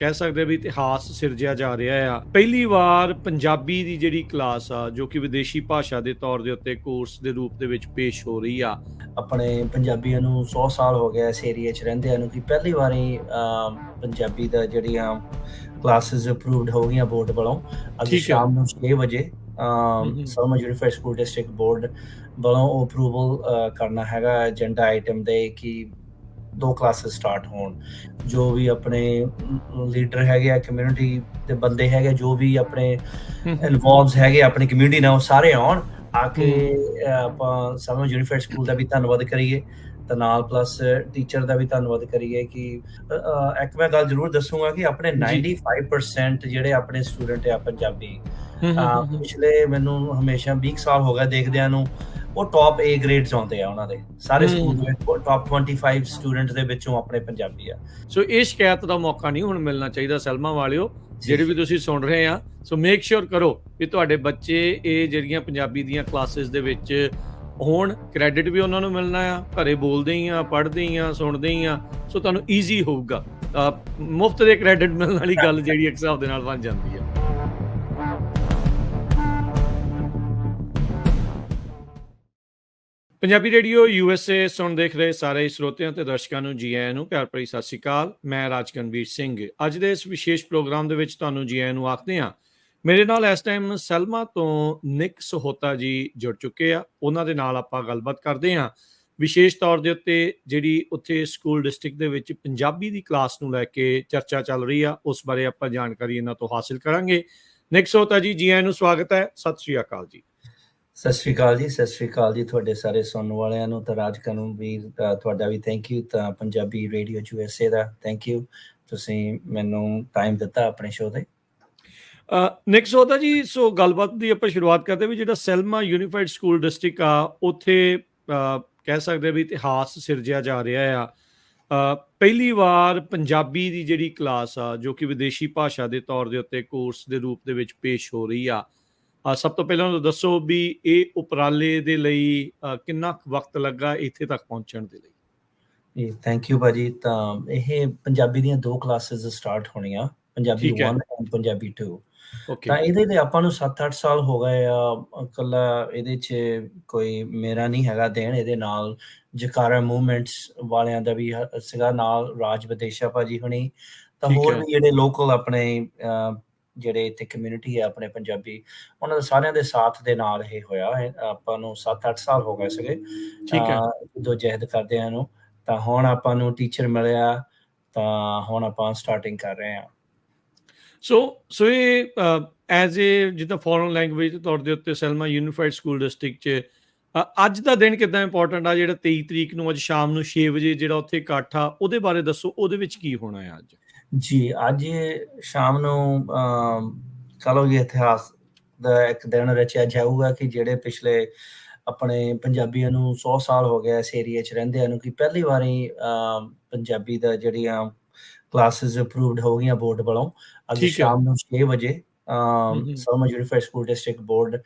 ਕਹਿ ਸਕਦੇ ਵੀ ਇਤਿਹਾਸ ਸਿਰਜਿਆ ਜਾ ਰਿਹਾ ਆ। ਪਹਿਲੀ ਵਾਰ ਪੰਜਾਬੀ ਦੀ ਜਿਹੜੀ ਕਲਾਸ ਆ ਜੋ ਕਿ ਵਿਦੇਸ਼ੀ ਭਾਸ਼ਾ ਦੇ ਤੌਰ ਦੇ ਉੱਤੇ ਕੋਰਸ ਦੇ ਰੂਪ ਦੇ ਵਿੱਚ ਪੇਸ਼ ਹੋ ਰਹੀ ਆ। ਆਪਣੇ ਪੰਜਾਬੀਆਂ ਨੂੰ 100 ਸਾਲ ਹੋ ਗਿਆ ਇਸ ਏਰੀਏ 'ਚ ਰਹਿੰਦਿਆਂ ਨੂੰ ਕਿ ਪਹਿਲੀ ਵਾਰੀ ਪੰਜਾਬੀ ਦਾ ਜਿਹੜੀਆਂ ਕਲਾਸਿਸ ਅਪਰੂਵਡ ਹੋ ਗਈਆਂ ਬੋਰਡ ਵੱਲੋਂ। ਅੱਜ ਸ਼ਾਮ ਨੂੰ 6 ਵਜੇ Salma unified school district board ਵੱਲੋਂ ਉਹ ਅਪਰੂਵਲ ਕਰਨਾ ਹੈਗਾ ਏਜੰਡਾ ਆਈਟਮ ਦੇ ਕਿ 2 ਕਲਾਸਿਸ ਸਟਾਰਟ ਹੋਣ। ਜੋ ਵੀ ਆਪਣੇ ਲੀਡਰ ਹੈਗੇ ਆ ਕਮਿਊਨਿਟੀ ਦੇ ਬੰਦੇ ਹੈਗੇ ਜੋ ਵੀ ਆਪਣੇ ਇਨਵੋਲਵਸ ਹੈਗੇ ਆਪਣੀ ਕਮਿਊਨਿਟੀ ਨਾਲ ਉਹ ਸਾਰੇ ਆਉਣ ਆ ਕੇ ਆਪਾਂ ਸਲਮਾ ਯੂਨੀਫਾਈਡ ਸਕੂਲ ਦਾ ਵੀ ਧੰਨਵਾਦ ਕਰੀਏ ਤੇ ਨਾਲ ਪਲੱਸ ਟੀਚਰ ਦਾ ਵੀ ਧੰਨਵਾਦ ਕਰੀਏ ਕਿ ਇੱਕ ਮੈਂ ਗੱਲ ਜ਼ਰੂਰ ਦੱਸੂਗਾ ਕਿ ਆਪਣੇ 95% ਜਿਹੜੇ ਆਪਣੇ ਸਟੂਡੈਂਟ ਆ ਪੰਜਾਬੀ ਪਿਛਲੇ ਮੈਨੂੰ ਹਮੇਸ਼ਾ 20 ਸਾਲ ਹੋ ਗਏ ਦੇਖਦਿਆਂ ਨੂੰ ਉਹ ਟੌਪ A ਗ੍ਰੇਡਸ ਆਉਂਦੇ ਆ ਉਹਨਾਂ ਦੇ ਸਾਰੇ ਸਕੂਲ ਦੇ ਵਿੱਚ ਟੌਪ 25 ਸਟੂਡੈਂਟ ਦੇ ਵਿੱਚੋਂ ਆਪਣੇ ਪੰਜਾਬੀ ਆ। ਸੋ ਇਹ ਸ਼ਿਕਾਇਤ ਦਾ ਮੌਕਾ ਨਹੀਂ ਹੁਣ ਮਿਲਣਾ ਚਾਹੀਦਾ ਸਲਮਾ ਵਾਲਿਓ, ਜਿਹੜੇ ਵੀ ਤੁਸੀਂ ਸੁਣ ਰਹੇ ਆ। ਸੋ ਮੇਕ ਸ਼ੋਰ ਕਰੋ ਕਿ ਤੁਹਾਡੇ ਬੱਚੇ ਇਹ ਜਿਹੜੀਆਂ ਪੰਜਾਬੀ ਦੀਆਂ ਕਲਾਸਿਸ ਦੇ ਵਿੱਚ ਹੋਣ, ਕ੍ਰੈਡਿਟ ਵੀ ਉਹਨਾਂ ਨੂੰ ਮਿਲਣਾ ਆ, ਘਰੇ ਬੋਲਦੇ ਹੀ ਆ, ਪੜ੍ਹਦੇ ਹੀ ਆ, ਸੁਣਦੇ ਹੀ ਆ। ਸੋ ਤੁਹਾਨੂੰ ਈਜ਼ੀ ਹੋਊਗਾ, ਮੁਫਤ ਦੇ ਕ੍ਰੈਡਿਟ ਮਿਲਣ ਵਾਲੀ ਗੱਲ ਜਿਹੜੀ ਇੱਕ ਹਿਸਾਬ ਦੇ ਨਾਲ ਬਣ ਜਾਂਦੀ ਆ। ਪੰਜਾਬੀ ਰੇਡੀਓ USA ਸੁਣ ਦੇਖ ਰਹੇ ਸਾਰੇ ਸਰੋਤਿਆਂ ਤੇ ਦਰਸ਼ਕਾਂ ਨੂੰ ਜੀ ਆਇਆਂ ਨੂੰ ਪਿਆਰ ਭਰੀ ਸਤਿ ਸ਼੍ਰੀ ਅਕਾਲ। ਮੈਂ ਰਾਜਕਨਵੀਰ ਸਿੰਘ ਅੱਜ ਦੇ ਇਸ ਵਿਸ਼ੇਸ਼ ਪ੍ਰੋਗਰਾਮ ਦੇ ਵਿੱਚ ਤੁਹਾਨੂੰ ਜੀ ਆਇਆਂ ਨੂੰ ਆਖਦੇ ਹਾਂ। ਮੇਰੇ ਨਾਲ ਇਸ ਟਾਈਮ ਸਲਮਾ ਤੋਂ ਨਿਕ ਸਹੋਤਾ ਜੀ ਜੁੜ ਚੁੱਕੇ ਆ। ਉਹਨਾਂ ਦੇ ਨਾਲ ਆਪਾਂ ਗੱਲਬਾਤ ਕਰਦੇ ਹਾਂ ਵਿਸ਼ੇਸ਼ ਤੌਰ ਦੇ ਉੱਤੇ ਜਿਹੜੀ ਉੱਥੇ ਸਕੂਲ ਡਿਸਟ੍ਰਿਕਟ ਦੇ ਵਿੱਚ ਪੰਜਾਬੀ ਦੀ ਕਲਾਸ ਨੂੰ ਲੈ ਕੇ ਚਰਚਾ ਚੱਲ ਰਹੀ ਆ, ਉਸ ਬਾਰੇ ਆਪਾਂ ਜਾਣਕਾਰੀ ਇਹਨਾਂ ਤੋਂ ਹਾਸਿਲ ਕਰਾਂਗੇ। ਨਿਕ ਸਹੋਤਾ ਜੀ, ਜੀ ਆਇਆਂ ਨੂੰ ਸਵਾਗਤ ਹੈ। ਸਤਿ ਸ਼੍ਰੀ ਅਕਾਲ ਜੀ। ਸਤਿ ਸ਼੍ਰੀ ਅਕਾਲ ਜੀ। ਸਤਿ ਸ਼੍ਰੀ ਅਕਾਲ ਜੀ ਤੁਹਾਡੇ ਸਾਰੇ ਸੁਣਨ ਵਾਲਿਆਂ ਨੂੰ ਤਾਂ ਰਾਜਕਨਵੀਰ ਤੁਹਾਡਾ ਵੀ ਥੈਂਕ ਯੂ, ਤਾਂ Punjabi radio USA the thank you, ਤੁਸੀਂ ਮੈਨੂੰ ਟਾਈਮ ਦਿੱਤਾ ਆਪਣੇ ਸ਼ੋਅ ਤੇ। ਨਿਕ ਸਹੋਤਾ ਜੀ, ਸੋ ਗੱਲਬਾਤ ਦੀ ਆਪਾਂ ਸ਼ੁਰੂਆਤ ਕਰਦੇ ਵੀ ਜਿਹੜਾ ਸਲਮਾ ਯੂਨੀਫਾਈਡ ਸਕੂਲ ਡਿਸਟ੍ਰਿਕਟ ਆ ਉੱਥੇ ਕਹਿ ਸਕਦੇ ਵੀ ਇਤਿਹਾਸ ਸਿਰਜਿਆ ਜਾ ਰਿਹਾ ਆ। ਪਹਿਲੀ ਵਾਰ ਪੰਜਾਬੀ ਦੀ ਜਿਹੜੀ ਕਲਾਸ ਆ ਜੋ ਕਿ ਵਿਦੇਸ਼ੀ ਭਾਸ਼ਾ ਦੇ ਤੌਰ ਦੇ ਉੱਤੇ ਕੋਰਸ ਦੇ ਰੂਪ ਦੇ ਵਿੱਚ ਪੇਸ਼ ਹੋ ਰਹੀ ਆ। ਸਭ ਤੋਂ ਪਹਿਲਾਂ ਤਾਂ ਦੱਸੋ ਵੀ ਇਹ ਉਪਰਾਲੇ ਦੇ ਲਈ ਕਿੰਨਾ ਵਕਤ ਲੱਗਾ ਇੱਥੇ ਤੱਕ ਪਹੁੰਚਣ ਦੇ ਲਈ? ਜੀ ਥੈਂਕ ਯੂ ਭਾਜੀ। ਤਾਂ ਇਹ ਪੰਜਾਬੀ ਦੀਆਂ 2 ਕਲਾਸਿਸ ਸਟਾਰਟ ਹੋਣੀਆਂ, ਪੰਜਾਬੀ 1 ਐਂਡ ਪੰਜਾਬੀ 2। ਤਾਂ ਇਹਦੇ ਤੇ ਆਪਾਂ ਨੂੰ 7-8 ਸਾਲ ਹੋ ਗਏ ਆ। ਇਕੱਲਾ ਇਹਦੇ 'ਚ ਕੋਈ ਮੇਰਾ ਨਹੀਂ ਹੈਗਾ ਦੇਣ, ਇਹਦੇ ਨਾਲ ਜਕਾਰਾ ਮੂਵਮੈਂਟਸ ਵਾਲਿਆਂ ਦਾ ਵੀ ਸੀਗਾ, ਨਾਲ ਰਾਜ ਵਿਦੇਸ਼ਾ ਭਾਜੀ ਹੁਣੀ, ਤਾਂ ਹੋਰ ਵੀ ਜਿਹੜੇ ਲੋਕਲ ਆਪਣੇ ਜਿਹੜੇ ਇੱਥੇ ਕਮਿਊਨਿਟੀ ਹੈ ਆਪਣੇ ਪੰਜਾਬੀ, ਉਹਨਾਂ ਦੇ ਸਾਰਿਆਂ ਦੇ ਸਾਥ ਦੇ ਨਾਲ ਇਹ ਹੋਇਆ। ਆਪਾਂ ਨੂੰ 7-8 ਸਾਲ ਹੋ ਗਏ ਸੀਗੇ ਜਦੋਂ ਜਹਿਦ ਕਰਦਿਆਂ ਨੂੰ। ਤਾਂ ਹੁਣ ਆਪਾਂ ਨੂੰ ਟੀਚਰ ਮਿਲਿਆ ਤਾਂ ਹੁਣ ਆਪਾਂ ਸਟਾਰਟਿੰਗ ਕਰ ਰਹੇ ਹਾਂ। ਸੋ ਇਹ ਐਜ਼ ਏ ਜਿੱਦਾਂ ਫੋਰਨ ਲੈਂਗੁਏਜ ਦੇ ਤੌਰ ਦੇ ਉੱਤੇ ਸਲਮਾ ਯੂਨੀਫਾਈਡ ਸਕੂਲ ਡਿਸਟ੍ਰਿਕਟ 'ਚ ਅੱਜ ਦਾ ਦਿਨ ਕਿੱਦਾਂ ਇੰਪੋਰਟੈਂਟ ਆ? ਜਿਹੜਾ 23 ਤਰੀਕ ਨੂੰ ਅੱਜ ਸ਼ਾਮ ਨੂੰ 6 ਵਜੇ ਜਿਹੜਾ ਉੱਥੇ ਇਕੱਠ ਆ, ਉਹਦੇ ਬਾਰੇ ਦੱਸੋ, ਉਹਦੇ ਵਿੱਚ ਕੀ ਹੋਣਾ ਹੈ ਅੱਜ? ਜੀ ਅੱਜ ਸ਼ਾਮ ਨੂੰ ਕਹ ਲਓ ਇਤਿਹਾਸ ਦਾ ਇੱਕ ਦਿਨ ਰਚਿਆ ਜਾਊਗਾ ਕਿ ਜਿਹੜੇ ਪਿਛਲੇ ਆਪਣੇ ਪੰਜਾਬੀਆਂ ਨੂੰ 100 ਸਾਲ ਹੋ ਗਿਆ ਇਸ ਏਰੀਏ 'ਚ ਰਹਿੰਦਿਆਂ ਨੂੰ ਕਿ ਪਹਿਲੀ ਵਾਰੀ ਪੰਜਾਬੀ ਦਾ ਜਿਹੜੀਆਂ ਕਲਾਸਿਸ ਅਪਰੂਵਡ ਹੋ ਗਈਆਂ ਬੋਰਡ ਵੱਲੋਂ। ਅੱਜ ਸ਼ਾਮ ਨੂੰ 6 ਵਜੇ Salma unified school district board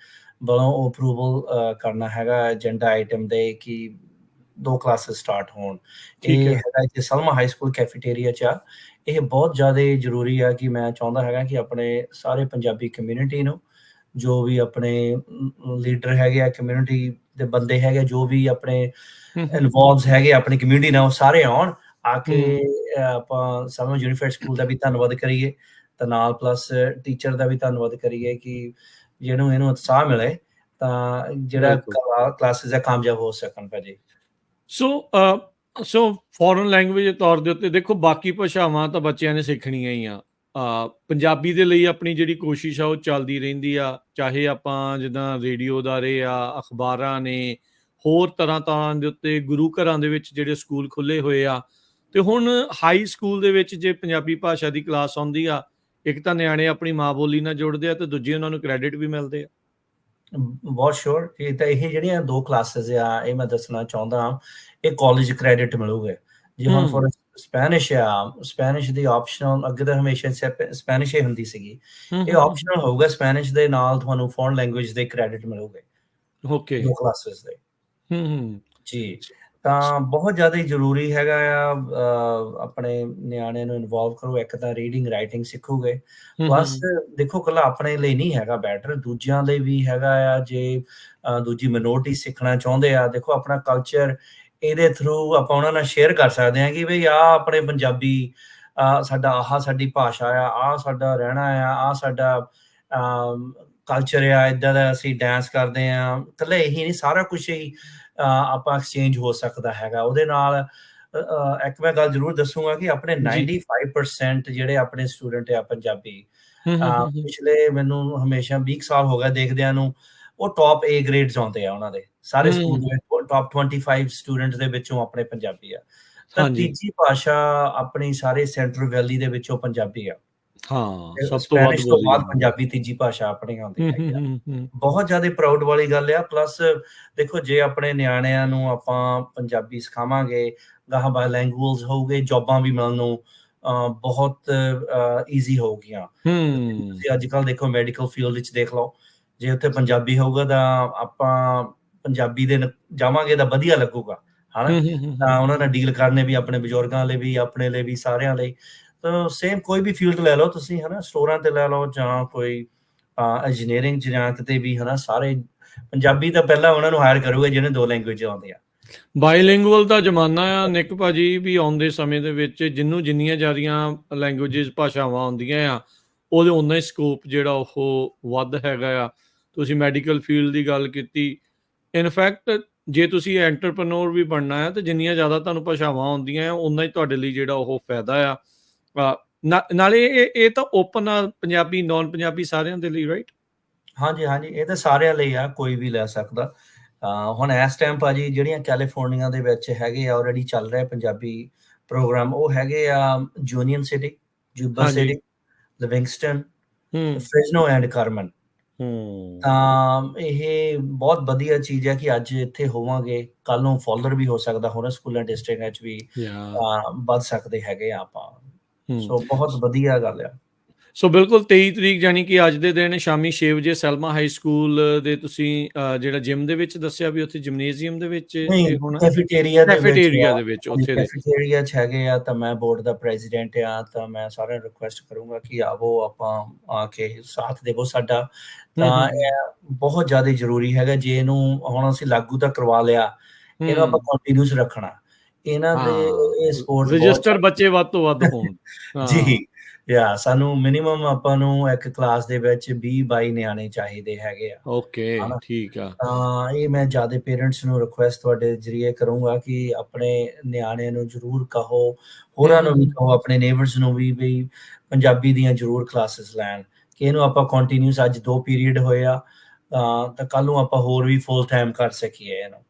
ਵੱਲੋਂ ਉਹ ਅਪਰੂਵਲ ਕਰਨਾ ਹੈਗਾ ਏਜੰਡਾ ਆਈਟਮ ਦੇ ਕਿ 2 ਕਲਾਸਿਸ ਸਟਾਰਟ ਹੋਣ। ਇਹ ਹੈਗਾ ਇੱਥੇ ਸਲਮਾ ਹਾਈ ਸਕੂਲ ਕੈਫੇਟੇਰੀਆ 'ਚ ਆ। ਇਹ ਬਹੁਤ ਜ਼ਿਆਦਾ ਜ਼ਰੂਰੀ ਆ ਕਿ ਮੈਂ ਚਾਹੁੰਦਾ ਹੈਗਾ ਕਿ ਆਪਣੇ ਸਾਰੇ ਪੰਜਾਬੀ ਕਮਿਊਨਿਟੀ ਨੂੰ, ਜੋ ਵੀ ਆਪਣੇ ਲੀਡਰ ਹੈਗੇ ਆ ਕਮਿਊਨਿਟੀ ਦੇ ਬੰਦੇ ਹੈਗੇ ਜੋ ਵੀ ਆਪਣੇ ਇਨਵੋਲਵਸ ਹੈਗੇ ਆਪਣੀ ਕਮਿਊਨਿਟੀ ਨਾਲ, ਉਹ ਸਾਰੇ ਆਉਣ ਆ ਕੇ ਆਪਾਂ ਸਲਮਾ ਯੂਨੀਫਾਈਡ ਸਕੂਲ ਦਾ ਵੀ ਧੰਨਵਾਦ ਕਰੀਏ ਤੇ ਨਾਲ ਪਲੱਸ ਟੀਚਰ ਦਾ ਵੀ ਧੰਨਵਾਦ ਕਰੀਏ ਕਿ ਇਹਨੂੰ ਉਤਸ਼ਾਹ ਮਿਲੇ ਤਾਂ ਜਿਹੜਾ ਕਲਾਸਿਸ ਆ ਕਾਮਯਾਬ ਹੋ ਸਕਣ ਭਾਜੀ। ਸੋ ਫੋਰਨ ਲੈਂਗੁਏਜ ਦੇ ਤੌਰ ਦੇ ਉੱਤੇ ਦੇਖੋ, ਬਾਕੀ ਭਾਸ਼ਾਵਾਂ ਤਾਂ ਬੱਚਿਆਂ ਨੇ ਸਿੱਖਣੀਆਂ ਹੀ ਆ। ਪੰਜਾਬੀ ਦੇ ਲਈ ਆਪਣੀ ਜਿਹੜੀ ਕੋਸ਼ਿਸ਼ ਆ ਉਹ ਚੱਲਦੀ ਰਹਿੰਦੀ ਆ, ਚਾਹੇ ਆਪਾਂ ਜਿੱਦਾਂ ਰੇਡੀਓ ਅਦਾਰੇ ਆ, ਅਖਬਾਰਾਂ ਨੇ, ਹੋਰ ਤਰ੍ਹਾਂ ਦੇ ਉੱਤੇ ਗੁਰੂ ਘਰਾਂ ਦੇ ਵਿੱਚ ਜਿਹੜੇ ਸਕੂਲ ਖੁੱਲ੍ਹੇ ਹੋਏ ਆ। ਤੇ ਹੁਣ ਹਾਈ ਸਕੂਲ ਦੇ ਵਿੱਚ ਜੇ ਪੰਜਾਬੀ ਭਾਸ਼ਾ ਦੀ ਕਲਾਸ ਆਉਂਦੀ ਆ, ਇੱਕ ਤਾਂ ਨਿਆਣੇ ਆਪਣੀ ਮਾਂ ਬੋਲੀ ਨਾਲ ਜੁੜਦੇ ਆ ਤੇ ਦੂਜੇ ਉਹਨਾਂ ਨੂੰ ਕ੍ਰੈਡਿਟ ਵੀ ਮਿਲਦੇ ਆ। ਬਹੁਤ ਸ਼ੋਰ। ਤਾਂ ਇਹ ਜਿਹੜੀਆਂ 2 ਕਲਾਸਿਸ ਆ, ਇਹ ਮੈਂ ਦੱਸਣਾ ਚਾਹੁੰਦਾ, ਇਹ ਕਾਲਜ ਕ੍ਰੈਡਿਟ ਮਿਲੂਗੇ। ਜੇ ਹੁਣ ਫੋਰ ਸਪੈਨਿਸ਼ ਆ, ਸਪੈਨਿਸ਼ ਦੀ ਆਪਸ਼ਨਲ ਅੱਗੇ ਤਾਂ ਹਮੇਸ਼ਾ ਸਪੈਨਿਸ਼ ਹੀ ਹੁੰਦੀ ਸੀਗੀ, ਇਹ ਆਪਸ਼ਨਲ ਹੋਊਗਾ। ਸਪੈਨਿਸ਼ ਦੇ ਨਾਲ ਤੁਹਾਨੂੰ ਫੋਰਨ ਲੈਂਗੁਏਜ ਦੇ ਕ੍ਰੈਡਿਟ ਮਿਲੂਗੇ 2 ਕਲਾਸਿਸ ਦੇ। ਜੀ ਤਾਂ ਬਹੁਤ ਜ਼ਿਆਦਾ ਹੀ ਜ਼ਰੂਰੀ ਹੈਗਾ ਆ ਆਪਣੇ ਨਿਆਣੇ ਨੂੰ ਇਨਵੋਲਵ ਕਰੋ। ਇੱਕ ਤਾਂ ਰੀਡਿੰਗ, ਰਾਈਟਿੰਗ ਸਿੱਖੋਗੇ। ਹੂੰ, ਪਲੱਸ ਹੂੰ। ਦੇਖੋ ਇਕੱਲਾ ਆਪਣੇ ਲਈ ਨਹੀਂ ਹੈਗਾ ਬੈਟਰ, ਦੂਜਿਆਂ ਲਈ ਵੀ ਹੈਗਾ ਆ। ਜੇ ਦੂਜੀ ਮਿਨੋਰਿਟੀ ਸਿੱਖਣਾ ਚਾਹੁੰਦੇ ਆ, ਦੇਖੋ ਆਪਣਾ ਕਲਚਰ ਇਹਦੇ ਥਰੂ ਆਪਾਂ ਉਹਨਾਂ ਨਾਲ ਸ਼ੇਅਰ ਕਰ ਸਕਦੇ ਹਾਂ ਕਿ ਬਈ ਆਹ ਆਪਣੇ ਪੰਜਾਬੀ, ਸਾਡਾ ਆਹ ਸਾਡੀ ਭਾਸ਼ਾ ਆ, ਆਹ ਸਾਡਾ ਰਹਿਣਾ ਆ, ਆਹ ਸਾਡਾ ਕਲਚਰ ਆ, ਏਦਾਂ ਦਾ ਅਸੀਂ ਡਾਂਸ ਕਰਦੇ ਹਾਂ। ਇਕੱਲੇ ਇਹੀ ਨਹੀਂ, ਸਾਰਾ ਕੁਛ ਹੀ ਆਪਾਂ ਐਕਸਚੇਂਜ ਹੋ ਸਕਦਾ ਹੈਗਾ ਉਹਦੇ ਨਾਲ। ਇੱਕ ਮੈਂ ਗੱਲ ਜ਼ਰੂਰ ਦੱਸੂਗਾ ਕਿ ਆਪਣੇ ਜੀ। 95% ਜਿਹੜੇ ਆਪਣੇ ਸਟੂਡੈਂਟ ਆ ਪੰਜਾਬੀ, ਹੂੰ, ਹੂੰ, ਹੂੰ, ਹੂੰ। ਪਿਛਲੇ ਮੈਨੂੰ ਹਮੇਸ਼ਾ 20 ਸਾਲ ਹੋ ਗਏ ਦੇਖਦਿਆਂ ਨੂੰ, ਉਹ ਟੌਪ A ਗ੍ਰੇਡਸ ਆਉਂਦੇ ਆ ਉਹਨਾਂ ਦੇ ਸਾਰੇ ਸਕੂਲ ਦੇ ਹੂੰ, ਵਿੱਚ। ਟੌਪ 25 ਸਟੂਡੈਂਟਸ ਦੇ ਵਿੱਚੋਂ ਆਪਣੇ ਪੰਜਾਬੀ ਆ। ਤਾਂ ਹਾਂਜੀ। ਤੀਜੀ ਭਾਸ਼ਾ ਆਪਣੀ ਸਾਰੇ ਸੈਂਟਰਲ ਵੈਲੀ ਦੇ ਵਿੱਚੋਂ ਪੰਜਾਬੀ ਆ। ਹਾਂ, ਸਭ ਤੋਂ ਵੱਧ ਸਪੈਨਿਸ਼ ਤੋਂ ਬੋਲੀ ਬਾਅਦ ਜਾਂਦੀ ਹੈ। ਪੰਜਾਬੀ ਤੀਜੀ ਭਾਸ਼ਾ ਆਪਣੀ ਆਉਂਦੀ ਹੂੰ, ਹੂੰ, ਹੈਗੀ ਆ। ਹੂੰ, ਹੂੰ। ਬਹੁਤ ਜ਼ਿਆਦਾ ਪ੍ਰਾਊਡ ਵਾਲੀ ਗੱਲ ਆ। ਪਲੱਸ ਦੇਖੋ ਜੇ ਆਪਣੇ ਨਿਆਣਿਆਂ ਨੂੰ ਆਪਾਂ ਪੰਜਾਬੀ ਸਿਖਾਵਾਂਗੇ, ਗਾਹਾਂ ਬਾਇਲੈਂਗੁਅਲਸ ਹੋਊਗੇ, ਜੌਬਾਂ ਵੀ ਮਿਲਣ ਨੂੰ ਬਹੁਤ ਈਜ਼ੀ ਹੋਊਗੀਆਂ। ਹੂੰ। ਤੁਸੀਂ ਅੱਜ-ਕੱਲ੍ਹ ਦੇਖੋ ਮੈਡੀਕਲ ਫੀਲਡ ਵਿੱਚ ਦੇਖ ਲਓ, ਜੇ ਉੱਥੇ ਪੰਜਾਬੀ ਹੋਊਗਾ ਤਾਂ ਆਪਾਂ ਪੰਜਾਬੀ ਦੇ ਜਾਵਾਂਗੇ ਤਾਂ ਵਧੀਆ ਲੱਗੂਗਾ, ਹਨਾ? ਹੂੰ, ਹੂੰ, ਹੂੰ, ਤਾਂ ਹੂੰ। ਉਹਨਾਂ ਨਾਲ ਡੀਲ ਕਰਨੇ ਵੀ ਆਪਣੇ ਬਜ਼ੁਰਗਾਂ ਲਈ ਵੀ, ਆਪਣੇ ਲਈ ਵੀ, ਸਾਰਿਆਂ ਲਈ। ਤਾਂ ਸੇਮ ਕੋਈ ਵੀ ਫੀਲਡ ਲੈ ਲਓ ਤੁਸੀਂ, ਹਨਾ? ਸਟੋਰਾਂ ਤੇ ਲੈ ਲਓ ਜਾਂ ਕੋਈ ਇੰਜੀਨੀਅਰਿੰਗ 'ਚ ਜਾਂ ਕਿਤੇ ਵੀ, ਹਨਾ? ਸਾਰੇ ਪੰਜਾਬੀ ਤਾਂ ਪਹਿਲਾਂ ਉਹਨਾਂ ਨੂੰ ਹਾਇਰ ਕਰੂਗੇ ਜਿਹਨੇ 2 ਲੈਂਗੁਏਜ ਆਉਂਦੀਆਂ। ਬਾਈਲਿੰਗੁਅਲ ਦਾ ਜ਼ਮਾਨਾ ਆ ਨਿੱਕ ਭਾਜੀ, ਵੀ ਆਉਣ ਦੇ ਸਮੇਂ ਦੇ ਵਿੱਚ ਜਿਹਨੂੰ ਜਿੰਨੀਆਂ ਜ਼ਿਆਦੀਆਂ ਲੈਂਗੁਏਜਿਸ ਭਾਸ਼ਾਵਾਂ ਆਉਂਦੀਆਂ ਆ, ਉਹਦੇ ਓਨਾ ਹੀ ਸਕੋਪ ਜਿਹੜਾ ਉਹ ਵੱਧ ਹੈਗਾ ਆ। ਤੁਸੀਂ ਮੈਡੀਕਲ ਫੀਲਡ ਦੀ ਗੱਲ ਕੀਤੀ। ਇਨਫੈਕਟ ਜੇ ਤੁਸੀਂ ਐਂਟਰਪ੍ਰੇਨਿਓਰ ਵੀ ਬਣਨਾ ਹੈ, ਤਾਂ ਜਿੰਨੀਆਂ ਜ਼ਿਆਦਾ ਤੁਹਾਨੂੰ ਭਾਸ਼ਾਵਾਂ ਆਉਂਦੀਆਂ ਆ, ਓਨਾ ਹੀ ਤੁਹਾਡੇ ਲਈ ਜਿਹੜਾ ਉਹ ਫਾਇਦਾ ਆ। ਨਾਲੇ ਇਹ ਤਾਂ ਓਪਨ ਆ, ਪੰਜਾਬੀ, ਨੋਨ ਪੰਜਾਬੀ ਸਾਰਿਆਂ ਦੇ ਲਈ, ਰਾਈਟ? ਹਾਂਜੀ, ਹਾਂਜੀ, ਇਹ ਤਾਂ ਸਾਰਿਆਂ ਲਈ ਆ, ਕੋਈ ਵੀ ਲੈ ਸਕਦਾ। ਹੁਣ ਇਸ ਟਾਈਮ ਭਾਜੀ ਜਿਹੜੀਆਂ ਕੈਲੀਫੋਰਨੀਆ ਦੇ ਵਿੱਚ ਹੈਗੇ ਆ, ਆਲਰੇਡੀ ਚੱਲ ਰਿਹਾ ਪੰਜਾਬੀ ਪ੍ਰੋਗਰਾਮ, ਉਹ ਹੈਗੇ ਆ ਯੂਨੀਅਨ ਸਿਟੀ, ਜੂਬਾ ਹਾਂਜੀ। ਸਿਟੀ, ਲਿਵਿੰਗਸਟਨ, ਹੂੰ, ਫ੍ਰਿਜ਼ਨੋ ਐਂਡ ਕਾਰਮਨ। ਹੂੰ। ਤਾਂ ਇਹ ਬਹੁਤ ਵਧੀਆ ਚੀਜ਼ ਹੈ ਕਿ ਅੱਜ ਇੱਥੇ ਹੋਵਾਂਗੇ, ਕੱਲ੍ਹ ਨੂੰ ਫੋਲਰ ਵੀ ਹੋ ਸਕਦਾ, ਹੋਰਾਂ ਸਕੂਲਾਂ, ਡਿਸਟ੍ਰਿਕਟਾਂ 'ਚ ਵੀ ਯਾ ਵੱਧ ਸਕਦੇ ਹੈਗੇ ਆ ਆਪਾਂ। ਹੂੰ। ਸੋ ਬਹੁਤ ਵਧੀਆ ਗੱਲ ਆ। ਸੋ ਬਿਲਕੁਲ 23 ਤਰੀਕ ਜਾਣੀ ਕਿ ਅੱਜ ਦੇ ਦਿਨ ਸ਼ਾਮੀ 6 ਵਜੇ ਸੈਲਮਾ ਹਾਈ ਸਕੂਲ ਦੇ ਤੁਸੀਂ ਜਿਹੜਾ ਜਿਮ ਦੇ ਵਿੱਚ ਦੱਸਿਆ ਵੀ ਉੱਥੇ ਜਿਮਨੇਜ਼ੀਅਮ ਦੇ ਵਿੱਚ ਨਹੀਂ, ਇਹ ਹੋਣਾ? ਕੈਫੇਟੇਰੀਆ ਦੇ ਵਿੱਚ ਕੈਫੇਟੇਰੀਆ ਆ। ਦੇ ਵਿੱਚ ਹਾਂਜੀ, ਉੱਥੇ ਦੇ। ਕੈਫੇਟੇਰੀਆ 'ਚ ਹੈਗੇ ਆ। ਤਾਂ ਮੈਂ ਬੋਰਡ ਦਾ ਪ੍ਰੈਜ਼ੀਡੈਂਟ ਆ, ਤਾਂ ਮੈਂ ਸਾਰਿਆਂ ਨੂੰ ਰਿਕੁਐਸਟ ਕਰੂੰਗਾ ਕਿ ਆਵੋ, ਆਪਾਂ ਆ ਕੇ ਸਾਥ ਦੇਵੋ ਸਾਡਾ। ਹੂੰ, ਤਾਂ ਹੂੰ, ਹੂੰ। ਇਹ ਬਹੁਤ ਜ਼ਿਆਦਾ ਜ਼ਰੂਰੀ ਹੈਗਾ। ਜੇ ਇਹਨੂੰ ਹੁਣ ਅਸੀਂ ਲਾਗੂ ਤਾਂ ਕਰਵਾ ਲਿਆ, ਇਹਨੂੰ ਆਪਾਂ ਹੂੰ। ਕੰਟੀਨਿਊਸ ਰੱਖਣਾ। ਇਹਨਾਂ ਦੇ ਹਾਂ, ਇਹ ਸਪੋਰਟ ਬਹੁਤ ਰਜਿਸਟਰਡ ਬੱਚੇ ਵੱਧ ਤੋਂ ਵੱਧ ਹੋਣ। ਹਾਂ। ਜੀ, ਸਾਨੂੰ ਮਿਨੀਮਮ ਆਪਾਂ ਨੂੰ ਇੱਕ ਕਲਾਸ ਦੇ ਵਿੱਚ 20-22 ਨਿਆਣੇ ਚਾਹੀਦੇ ਹੈਗੇ ਆ, ਓਕੇ, ਹਨਾ? ਠੀਕ ਆ। ਤਾਂ ਇਹ ਮੈਂ ਜ਼ਿਆਦਾ ਪੇਰੈਂਟਸ ਨੂੰ ਰਿਕੁਐਸਟ ਤੁਹਾਡੇ ਜ਼ਰੀਏ ਕਰੂੰਗਾ ਕਿ ਆਪਣੇ ਨਿਆਣਿਆਂ ਨੂੰ ਜ਼ਰੂਰ ਕਹੋ, ਹੂੰ, ਹੋਰਾਂ ਹੂੰ, ਨੂੰ ਵੀ ਹੂੰ। ਕਹੋ, ਆਪਣੇ ਨੇਬਰਸ ਨੂੰ ਵੀ, ਬਈ ਪੰਜਾਬੀ ਦੀਆਂ ਜ਼ਰੂਰ ਕਲਾਸਿਸ ਲੈਣ, ਕਿ ਇਹਨੂੰ ਆਪਾਂ ਕੰਟੀਨਿਊਸ ਅੱਜ 2 ਪੀਰੀਅਡ ਹੋਏ ਆ, ਤਾਂ ਕੱਲ੍ਹ ਨੂੰ ਆਪਾਂ ਹੋਰ ਵੀ ਫੁੱਲ ਟਾਈਮ ਕਰ ਸਕੀਏ ਇਹਨੂੰ।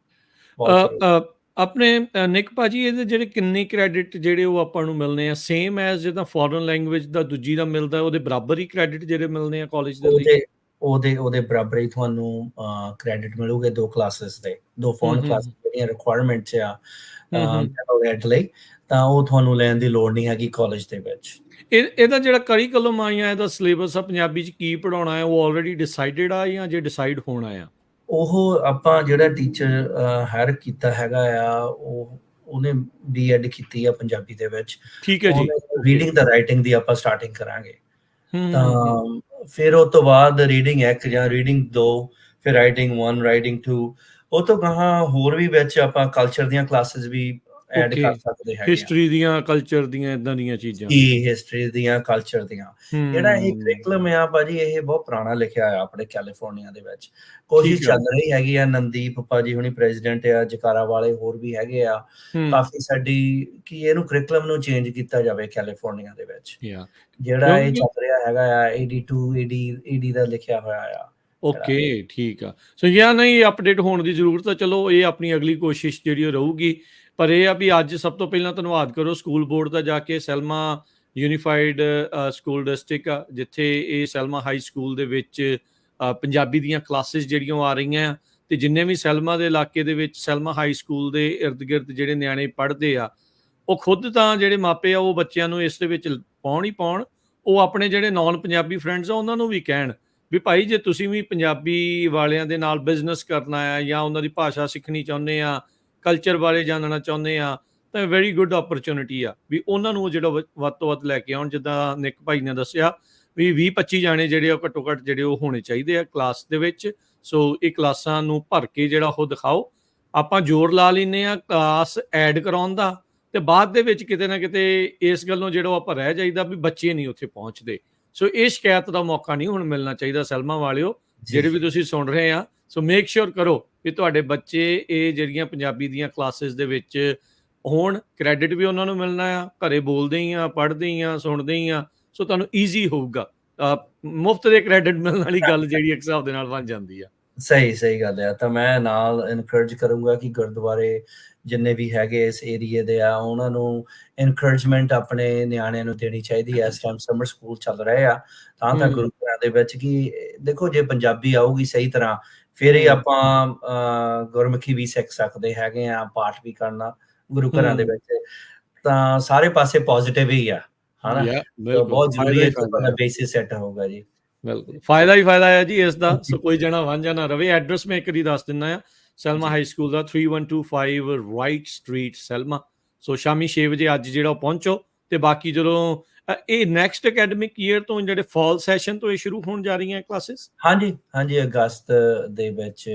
ਬਹੁਤ ਅ, ਜ਼ਰੂਰੀ। ਅ, ਆਪਣੇ ਨਿਕ ਭਾਜੀ ਇਹਦੇ ਜਿਹੜੇ ਕਿੰਨੇ ਕ੍ਰੈਡਿਟ ਜਿਹੜੇ ਉਹ ਆਪਾਂ ਨੂੰ ਮਿਲਣੇ ਆ, ਸੇਮ ਐਜ਼ ਜਿੱਦਾਂ ਫੋਰਨ ਲੈਂਗੁਏਜ ਦਾ ਦੂਜੀ ਦਾ ਮਿਲਦਾ, ਉਹਦੇ ਬਰਾਬਰ ਹੀ ਕ੍ਰੈਡਿਟ ਜਿਹੜੇ ਮਿਲਣੇ ਆ ਕਾਲਜ ਦੇ ਲਈ? ਉਹਦੇ ਉਹਦੇ ਬਰਾਬਰ ਹੀ ਤੁਹਾਨੂੰ ਕ੍ਰੈਡਿਟ ਮਿਲੂਗੇ 2 ਕਲਾਸਿਸ ਦੇ, 2 ਹੂੰ, ਫੋਨ ਹੂੰ, ਕਲਾਸਿਸ ਜਿਹੜੀਆਂ ਰਿਕੁਆਇਰਮੈਂਟਸ ਆ ਹੂੰ, ਹੂੰ। ਜਨਰਲ ਐਡ ਲਈ, ਤਾਂ ਉਹ ਤੁਹਾਨੂੰ ਲੈਣ ਦੀ ਲੋੜ ਨਹੀਂ ਹੈਗੀ ਕਾਲਜ ਦੇ ਵਿੱਚ। ਇਹਦਾ ਜਿਹੜਾ ਕਰਿਕੂਲਮ ਆ ਜਾਂ ਇਹਦਾ ਸਿਲੇਬਸ ਆ, ਪੰਜਾਬੀ 'ਚ ਕੀ ਪੜ੍ਹਾਉਣਾ ਹੈ, ਉਹ ਆਲਰੇਡੀ ਡਿਸਾਈਡਡ ਆ ਜਾਂ ਜੇ ਡਿਸਾਈਡ ਹੋਣਾ ਆ? ਉਹ ਆਪਾਂ ਜਿਹੜਾ ਟੀਚਰ ਹਾਇਰ ਕੀਤਾ ਹੈਗਾ ਆ, ਉਹਨੇ ਬੀਐਡ ਕੀਤੀ ਆ ਪੰਜਾਬੀ ਦੇ ਵਿੱਚ। ਠੀਕ ਹੈ ਜੀ, ਉਹਨੇ ਓਕੇ। ਰੀਡਿੰਗ ਦਾ ਰਾਈਟਿੰਗ ਦੀ ਆਪਾਂ ਸਟਾਰਟਿੰਗ ਕਰਾਂਗੇ। ਹੂੰ, ਤਾਂ ਹੂੰ, ਹੂੰ। ਫਿਰ ਉਹ ਤੋਂ ਬਾਅਦ ਰੀਡਿੰਗ 1 ਜਾਂ ਰੀਡਿੰਗ 2, ਫਿਰ ਰਾਈਟਿੰਗ 1, ਰਾਈਟਿੰਗ 2, ਉਹ ਤੋਂ ਗਾਹਾਂ ਹੋਰ ਵੀ ਵਿੱਚ ਆਪਾਂ ਕਲਚਰ ਦੀਆਂ ਕਲਾਸਿਸ ਵੀ ਐਡ ਓਕੇ, ਕਰ ਸਕਦੇ ਹੈਗੇ ਆ। ਹਿਸਟਰੀ ਦੀਆਂ, ਕਲਚਰ ਦੀਆਂ, ਇਦਾਂ ਦੀਆਂ ਚੀਜ਼ਾਂ। ਜੀ, ਹਿਸਟਰੀ ਦੀਆਂ, ਕਲਚਰ ਦੀਆਂ। ਜਿਹੜਾ ਇਹ ਹੂੰ, ਕਰਿਕੂਲਮ ਆ ਭਾਜੀ, ਇਹ ਬਹੁਤ ਪੁਰਾਣਾ ਲਿਖਿਆ ਆ ਆਪਣੇ ਕੈਲੀਫੋਰਨੀਆ ਦੇ ਵਿੱਚ। ਕੋਸ਼ਿਸ਼ ਠੀਕ ਆ। ਚੱਲ ਰਹੀ ਹੈਗੀ ਆ, ਨੰਦੀਪ ਭਾਜੀ ਹੁਣੀ ਪ੍ਰੈਜ਼ੀਡੈਂਟ ਆ, ਜਕਾਰਾ ਵਾਲੇ ਹੋਰ ਵੀ ਹੈਗੇ ਆ। ਹੂੰ, ਕਾਫੀ ਸਾਡੀ ਕਿ ਇਹਨੂੰ ਕਰਿਕੂਲਮ ਨੂੰ ਚੇਂਜ ਕੀਤਾ ਜਾਵੇ ਕੈਲੀਫੋਰਨੀਆ ਦੇ ਵਿੱਚ। ਯਾ ਜਿਹੜਾ ਇਹ ਕਿਉਂਕਿ ਚੱਲ ਰਿਹਾ ਹੈਗਾ ਆ, AD2, AD ਦਾ ਲਿਖਿਆ ਹੋਇਆ ਆ ਜਿਹੜਾ। ਓਕੇ, ਠੀਕ ਆ। ਸੋ ਯਾ ਨਹੀਂ ਅਪਡੇਟ ਹੋਣ ਦੀ ਜ਼ਰੂਰਤ ਆ, ਚਲੋ ਇਹ ਆਪਣੀ ਅਗਲੀ ਕੋਸ਼ਿਸ਼ ਜਿਹੜੀ ਉਹ ਰਹੂਗੀ। ਪਰ ਇਹ ਆ ਵੀ ਅੱਜ ਸਭ ਤੋਂ ਪਹਿਲਾਂ ਧੰਨਵਾਦ ਕਰੋ ਸਕੂਲ ਬੋਰਡ ਦਾ ਜਾ ਕੇ, ਸੈਲਮਾ ਯੂਨੀਫਾਈਡ ਸਕੂਲ ਡਿਸਟ੍ਰਿਕਟ ਆ, ਜਿੱਥੇ ਇਹ ਸੈਲਮਾ ਹਾਈ ਸਕੂਲ ਦੇ ਵਿੱਚ ਪੰਜਾਬੀ ਦੀਆਂ ਕਲਾਸਿਸ ਜਿਹੜੀਆਂ ਉਹ ਆ ਰਹੀਆਂ ਆ, ਤੇ ਜਿੰਨੇ ਵੀ ਸੈਲਮਾ ਦੇ ਇਲਾਕੇ ਦੇ ਵਿੱਚ ਸੈਲਮਾ ਹਾਈ ਸਕੂਲ ਦੇ ਇਰਦ-ਗਿਰਦ ਜਿਹੜੇ ਨਿਆਣੇ ਪੜ੍ਹਦੇ ਆ, ਉਹ ਖੁਦ ਤਾਂ ਜਿਹੜੇ ਮਾਪੇ ਆ ਉਹ ਬੱਚਿਆਂ ਨੂੰ ਇਸ ਦੇ ਵਿੱਚ ਪਾਉਣ ਹੀ ਪਾਉਣ। ਉਹ ਆਪਣੇ ਜਿਹੜੇ ਨੋਨ ਪੰਜਾਬੀ ਫਰੈਂਡਸ ਆ ਉਹਨਾਂ ਨੂੰ ਵੀ ਕਹਿਣ ਵੀ ਭਾਈ ਜੇ ਤੁਸੀਂ ਵੀ ਪੰਜਾਬੀ ਵਾਲਿਆਂ ਦੇ ਨਾਲ ਬਿਜ਼ਨਸ ਕਰਨਾ ਆ ਜਾਂ ਉਹਨਾਂ ਦੀ ਭਾਸ਼ਾ ਸਿੱਖਣੀ ਚਾਹੁੰਦੇ ਆ, ਕਲਚਰ ਬਾਰੇ ਜਾਣਨਾ ਚਾਹੁੰਦੇ ਆ ਤਾਂ ਵੈਰੀ ਗੁੱਡ ਓਪਰਚੁਨਿਟੀ ਆ ਵੀ ਉਹਨਾਂ ਨੂੰ ਜਿਹੜਾ ਵੱਧ ਤੋਂ ਵੱਧ ਲੈ ਕੇ ਆਉਣ। ਜਿੱਦਾਂ ਨਿੱਕ ਭਾਈ ਨੇ ਦੱਸਿਆ ਵੀ 20-25 ਜਾਣੇ ਜਿਹੜੇ ਉਹ ਘੱਟੋ ਘੱਟ ਜਿਹੜੇ ਉਹ ਹੋਣੇ ਚਾਹੀਦੇ ਆ ਕਲਾਸ ਦੇ ਵਿੱਚ। ਸੋ ਇਹ ਕਲਾਸਾਂ ਨੂੰ ਭਰ ਕੇ ਜਿਹੜਾ ਉਹ ਦਿਖਾਓ। ਆਪਾਂ ਜ਼ੋਰ ਲਾ ਲੈਂਦੇ ਆ ਕਲਾਸ ਐਡ ਕਰਾਉਣ ਦਾ ਤੇ ਬਾਅਦ ਦੇ ਵਿੱਚ ਕਿਤੇ ਨਾ ਕਿਤੇ ਇਸ ਗੱਲੋਂ ਜਿਹੜਾ ਆਪਾਂ ਰਹਿ ਜਾਈਦਾ ਵੀ ਬੱਚੇ ਨਹੀਂ ਉੱਥੇ ਪਹੁੰਚਦੇ। ਸੋ ਇਹ ਸ਼ਿਕਾਇਤ ਦਾ ਮੌਕਾ ਨਹੀਂ ਹੁਣ ਮਿਲਣਾ ਚਾਹੀਦਾ। ਸੈਲਮਾ ਵਾਲਿਓ ਜਿਹੜੇ ਵੀ ਤੁਸੀਂ ਸੁਣ ਰਹੇ ਆ, ਸੋ ਮੇਕ ਸ਼ੋਰ ਕਰੋ ਵੀ ਤੁਹਾਡੇ ਬੱਚੇ ਇਹ ਜਿਹੜੀਆਂ ਪੰਜਾਬੀ ਦੀਆਂ ਕਲਾਸਿਸ ਦੇ ਵਿੱਚ ਹੋਣ। ਕ੍ਰੈਡਿਟ ਵੀ ਉਹਨਾਂ ਨੂੰ ਮਿਲਣਾ ਆ, ਘਰੇ ਬੋਲਦੇ ਹੀ ਆ, ਪੜ੍ਹਦੇ ਹੀ ਆ, ਸੁਣਦੇ ਹੀ ਆ। ਸੋ ਤੁਹਾਨੂੰ ਈਜ਼ੀ ਹੋਊਗਾ। ਮੁਫਤ ਦੇ ਕ੍ਰੈਡਿਟ ਮਿਲਣ ਵਾਲੀ ਗੱਲ ਜਿਹੜੀ ਇੱਕ ਹਿਸਾਬ ਦੇ ਨਾਲ ਬਣ ਜਾਂਦੀ ਆ। ਸਹੀ ਗੱਲ ਹੈ। ਤਾਂ ਮੈਂ ਨਾਲ ਇਨਕਰੇਜ ਕਰੂੰਗਾ ਕਿ ਗੁਰਦੁਆਰੇ ਜਿੰਨੇ ਵੀ ਹੈਗੇ ਇਸ ਏਰੀਏ ਦੇ ਆ ਉਹਨਾਂ ਨੂੰ ਇਨਕਰੇਜਮੈਂਟ ਆਪਣੇ ਨਿਆਣਿਆਂ ਨੂੰ ਦੇਣੀ ਚਾਹੀਦੀ ਹੈ। ਇਸ ਟਾਈਮ ਸਮਰ ਸਕੂਲ ਚੱਲ ਰਹੇ ਆ ਤਾਂ ਗੁਰੂ ਘਰਾਂ ਦੇ ਵਿੱਚ ਕਿ ਦੇਖੋ ਜੇ ਪੰਜਾਬੀ ਆਊਗੀ ਸਹੀ ਤਰ੍ਹਾਂ ਫਿਰ ਹੀ ਆਪਾਂ ਗੁਰਮੁਖੀ ਵੀ ਸਿੱਖ ਸਕਦੇ ਹੈਗੇ ਆ, ਪਾਠ ਵੀ ਕਰਨਾ ਗੁਰੂ ਘਰਾਂ ਦੇ ਵਿੱਚ। ਤਾਂ ਸਾਰੇ ਪਾਸੇ ਪੋਜ਼ਿਟਿਵ ਹੀ ਆ, ਹਨਾ। ਬਹੁਤ ਜ਼ਰੂਰੀ ਹੈ ਕਿ ਬੇਸਿਸ ਸੈੱਟ ਹੋਊਗਾ ਜੀ। ਬਿਲਕੁਲ ਫਾਇਦਾ ਹੀ ਫਾਇਦਾ ਹੈ ਜੀ ਇਸ ਦਾ। ਸੋ ਕੋਈ ਜਣਾ ਵਾਂਝਾ ਨਾ ਰਵੇ। ਐਡਰੈਸ ਮੈਂ ਇੱਕ ਵਾਰੀ ਦੱਸ ਦਿੰਦਾ ਆ, ਸੈਲਮਾ ਹਾਈ ਸਕੂਲ ਦਾ 3125 ਰਾਈਟ ਸਟਰੀਟ ਸੈਲਮਾ। ਸੋ ਸ਼ਾਮੀ 6 ਵਜੇ ਅੱਜ ਜਿਹੜਾ ਉਹ ਪਹੁੰਚੋ। ਤੇ ਬਾਕੀ ਜਦੋਂ ਇਹ ਨੈਕਸਟ ਅਕੈਡਮਿਕ ਈਅਰ ਤੋਂ ਜਿਹੜੇ ਫਾਲ ਸੈਸ਼ਨ ਤੋਂ ਇਹ ਸ਼ੁਰੂ ਹੋਣ ਜਾ ਰਹੀਆਂ ਕਲਾਸਿਸ। ਹਾਂਜੀ ਅਗਸਤ ਦੇ ਵਿੱਚ।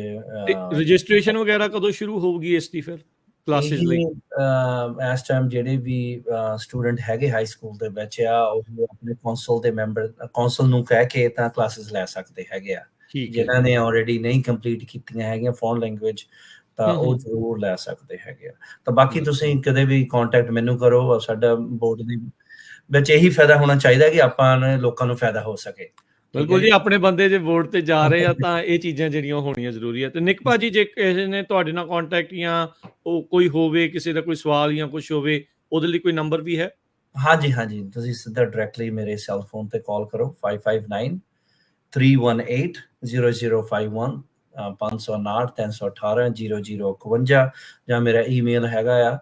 ਰਜਿਸਟ੍ਰੇਸ਼ਨ ਵਗੈਰਾ ਕਦੋਂ ਸ਼ੁਰੂ ਹੋਊਗੀ ਇਸ ਦੀ ਫਿਰ ਕਲਾਸਿਸ ਲਈ? ਇਸ ਟਾਈਮ ਜਿਹੜੇ ਵੀ ਸਟੂਡੈਂਟ ਹੈਗੇ ਹਾਈ ਸਕੂਲ ਦੇ ਵਿੱਚ ਆ ਉਹ ਆਪਣੇ ਕੌਂਸਲ ਦੇ ਮੈਂਬਰ ਕੌਂਸਲ ਨੂੰ ਕਹਿ ਕੇ ਤਾਂ ਕਲਾਸਿਸ ਲੈ ਸਕਦੇ ਹੈਗੇ ਆ। ਜਿਨ੍ਹਾਂ ਨੇ ਆਲਰੇਡੀ ਨਹੀਂ ਕੰਪਲੀਟ ਕੀਤੀਆਂ ਹੈਗੀਆਂ ਫੋਰਨ ਲੈਂਗੁਏਜ ਤਾਂ ਉਹ ਜ਼ਰੂਰ ਲੈ ਸਕਦੇ ਹੈਗੇ ਆ। ਤਾਂ ਬਾਕੀ ਤੁਸੀਂ ਕਦੇ ਵੀ ਕੰਟੈਕਟ ਮੈਨੂੰ ਕਰੋ। ਸਾਡਾ ਬੋਰਡ ਦੇ ਵਿੱਚ ਇਹੀ ਫਾਇਦਾ ਹੋਣਾ ਚਾਹੀਦਾ ਕਿ ਆਪਾਂ ਲੋਕਾਂ ਨੂੰ ਫਾਇਦਾ ਹੋ ਸਕੇ। ਬਿਲਕੁਲ ਜੀ, ਆਪਣੇ ਬੰਦੇ ਜੇ ਬੋਰਡ ਤੇ ਜਾ ਰਹੇ ਆ ਤਾਂ ਇਹ ਚੀਜ਼ਾਂ ਜਿਹੜੀਆਂ ਹੋਣੀਆਂ ਜ਼ਰੂਰੀ ਆ। ਤੇ ਨਿੱਕ ਭਾਜੀ ਜੇ ਕਿਸੇ ਨੇ ਤੁਹਾਡੇ ਨਾਲ ਕੰਟੈਕਟ ਜਾਂ ਉਹ ਕੋਈ ਹੋਵੇ ਕਿਸੇ ਦਾ ਕੋਈ ਸਵਾਲ ਜਾਂ ਕੁਝ ਹੋਵੇ ਉਹਦੇ ਲਈ ਕੋਈ ਨੰਬਰ ਵੀ ਹੈ? ਹਾਂਜੀ ਤੁਸੀਂ ਸਿੱਧਾ ਡਾਇਰੈਕਟਲੀ ਮੇਰੇ ਸੈੱਲ ਫੋਨ ਤੇ ਕਾਲ ਕਰੋ 5593180051 559-318-0051 ਜਾਂ ਮੇਰਾ ਈਮੇਲ ਹੈਗਾ ਆ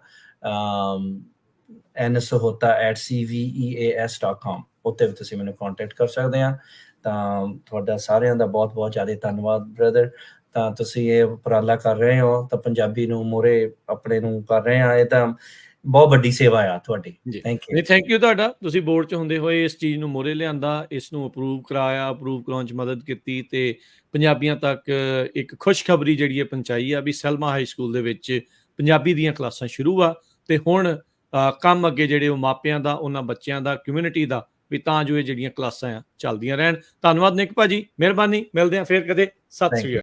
nsahota@cveas.com। ਉੱਤੇ ਵੀ ਤੁਸੀਂ ਮੈਨੂੰ ਕੰਟੈਕਟ ਕਰ ਸਕਦੇ ਆ। ਤਾਂ ਤੁਹਾਡਾ ਸਾਰਿਆਂ ਦਾ ਬਹੁਤ ਬਹੁਤ ਜ਼ਿਆਦਾ ਧੰਨਵਾਦ ਬ੍ਰਦਰ। ਤਾਂ ਤੁਸੀਂ ਇਹ ਉਪਰਾਲਾ ਕਰ ਰਹੇ ਹੋ ਤਾਂ ਪੰਜਾਬੀ ਨੂੰ ਮੋਰੇ ਆਪਣੇ ਨੂੰ ਕਰ ਰਹੇ ਆ। ਇਹ ਤਾਂ ਬਹੁਤ ਵੱਡੀ ਸੇਵਾ ਆ ਤੁਹਾਡੀ। ਥੈਂਕ ਯੂ ਤੁਹਾਡਾ। ਤੁਸੀਂ ਬੋਰਡ 'ਚ ਹੁੰਦੇ ਹੋਏ ਇਸ ਚੀਜ਼ ਨੂੰ ਮੋਰੇ ਲਿਆਂਦਾ, ਇਸ ਨੂੰ ਅਪਰੂਵ ਕਰਾਇਆ, ਅਪਰੂਵ ਕਰਾਉਣ 'ਚ ਮਦਦ ਕੀਤੀ ਤੇ ਪੰਜਾਬੀਆਂ ਤੱਕ ਇੱਕ ਖੁਸ਼ਖਬਰੀ ਜਿਹੜੀ ਹੈ ਪਹੁੰਚਾਈ ਆ ਵੀ ਸੈਲਮਾ ਹਾਈ ਸਕੂਲ ਦੇ ਵਿੱਚ ਪੰਜਾਬੀ ਦੀਆਂ ਕਲਾਸਾਂ ਸ਼ੁਰੂ ਆ। ਤੇ ਹੁਣ ਕੰਮ ਅੱਗੇ ਜਿਹੜੇ ਉਹ ਮਾਪਿਆਂ ਦਾ, ਉਹਨਾਂ ਬੱਚਿਆਂ ਦਾ, ਕਮਿਊਨਿਟੀ ਦਾ ਵੀ ਤਾਂ ਜੋ ਇਹ ਜਿਹੜੀਆਂ ਕਲਾਸਾਂ ਆ ਚੱਲਦੀਆਂ ਰਹਿਣ। ਧੰਨਵਾਦ ਨਿੱਕ ਭਾਜੀ, ਮਿਹਰਬਾਨੀ। ਮਿਲਦੇ ਆ ਫਿਰ ਕਦੇ। ਸਤਿ ਸ਼੍ਰੀ ਅਕਾਲ।